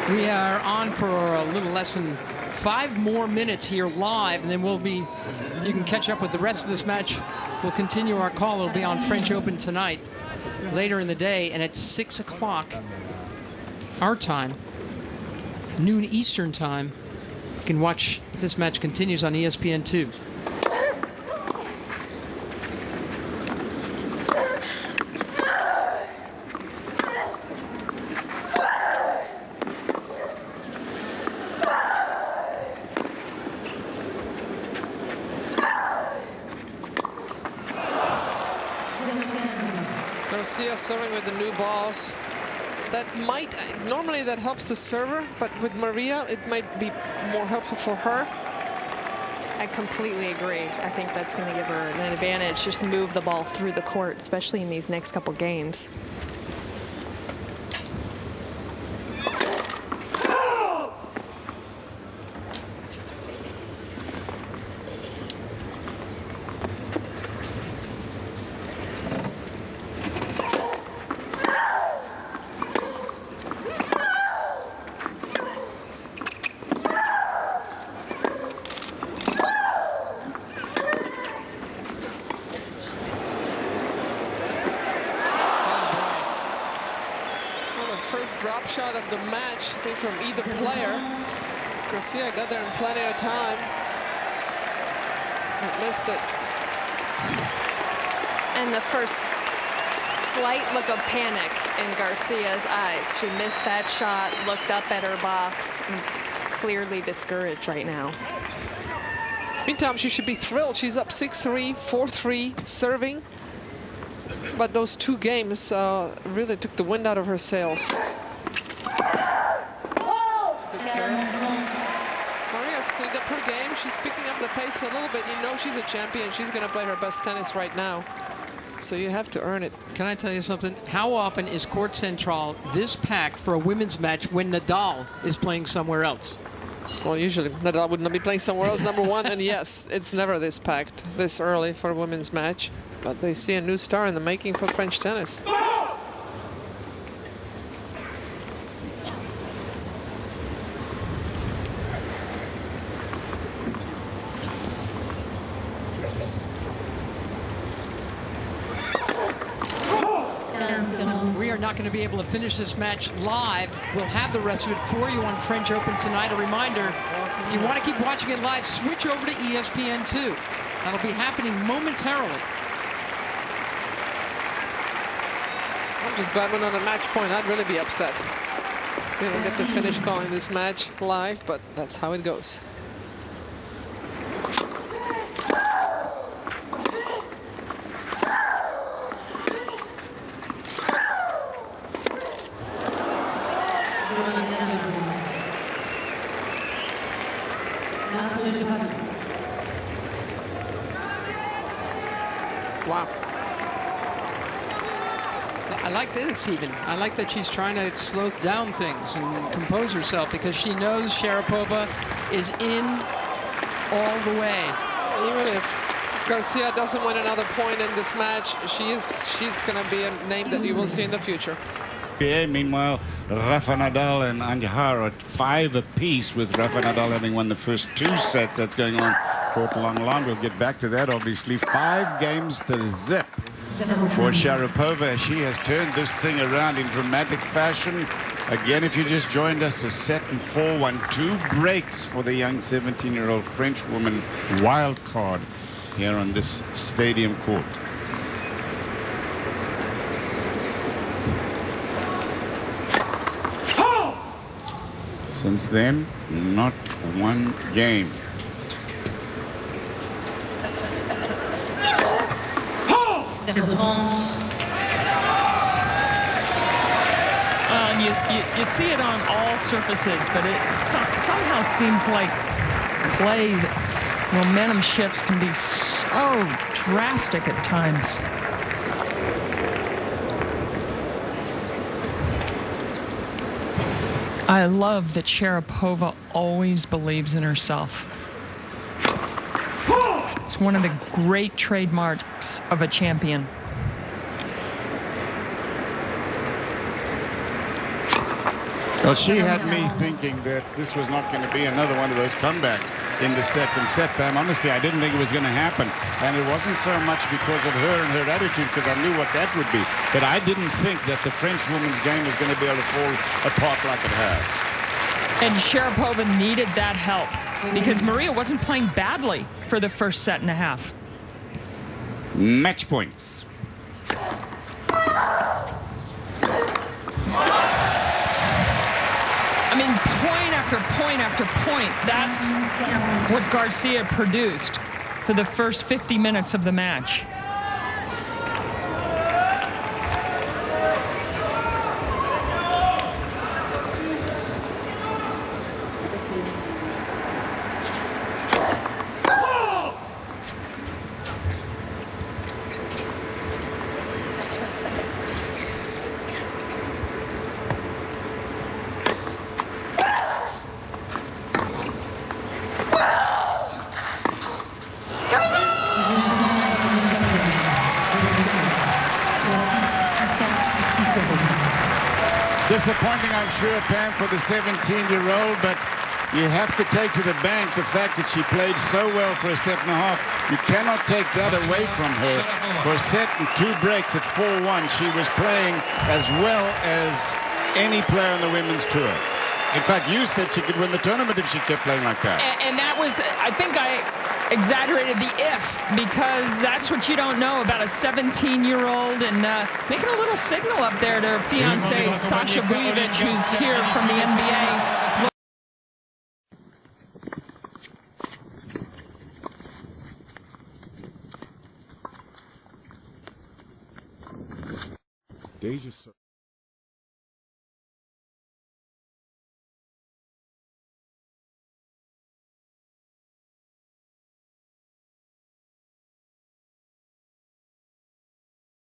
We are on for a little less than 5 more minutes here live, and then you can catch up with the rest of this match. We'll continue our call. It'll be on French Open tonight, later in the day, and at 6 o'clock our time, noon Eastern time. You can watch if this match continues on ESPN2. Garcia serving with the new balls. Normally that helps the server, but with Maria, it might be more helpful for her. I completely agree. I think that's going to give her an advantage. Just move the ball through the court, especially in these next couple games. Drop shot of the match, I think, from either player. Garcia got there in plenty of time, but missed it. And the first slight look of panic in Garcia's eyes. She missed that shot, looked up at her box, and clearly discouraged right now. Meantime, she should be thrilled. She's up 6-3, 4-3, serving. But those 2 games really took the wind out of her sails. Maria's cleaned up her game. She's picking up the pace a little bit. You know she's a champion. She's going to play her best tennis right now. So you have to earn it. Can I tell you something? How often is Court Central this packed for a women's match when Nadal is playing somewhere else? Well, usually Nadal would not be playing somewhere else, number one. And yes, it's never this packed this early for a women's match. But they see a new star in the making for French tennis. We are not going to be able to finish this match live. We'll have the rest of it for you on French Open tonight. A reminder, if you want to keep watching it live, switch over to ESPN2. That'll be happening momentarily. I'm just glad we're not at match point. I'd really be upset. We don't get to finish calling this match live, but that's how it goes. Wow. I like this even. I like that she's trying to slow down things and compose herself because she knows Sharapova is in all the way. Even if Garcia doesn't win another point in this match, she's going to be a name that you will see in the future. Meanwhile, Rafa Nadal and Anjar are at 5 apiece, with Rafa Nadal having won the first 2 sets. That's going on for long. We'll get back to that, obviously. 5 games to zip for Sharapova. She has turned this thing around in dramatic fashion. Again, if you just joined us, a set and 4-1-2 breaks for the young 17-year-old French woman wild card here on this stadium court. Since then, not one game. You see it on all surfaces, but it somehow seems like clay, momentum shifts can be so drastic at times. I love that Sharapova always believes in herself. It's one of the great trademarks of a champion. Well, she had me thinking that this was not going to be another one of those comebacks in the second set, Pam. Honestly, I didn't think it was going to happen. And it wasn't so much because of her and her attitude, because I knew what that would be. But I didn't think that the French women's game was going to be able to fall apart like it has. And Sharapova needed that help because Maria wasn't playing badly for the first set and a half. Match points. I mean, point after point after point. That's what Garcia produced for the first 50 minutes of the match. Disappointing, I'm sure, Pam, for the 17-year-old, but you have to take to the bank the fact that she played so well for a set and a half. You cannot take that away from her. For a set and 2 breaks at 4-1, she was playing as well as any player on the women's tour. In fact, you said she could win the tournament if she kept playing like that. And that was, I think I exaggerated the if, because that's what you don't know about a 17-year-old and making a little signal up there to her fiancé, Sasha Vujovic, who's here from the NBA. Deja.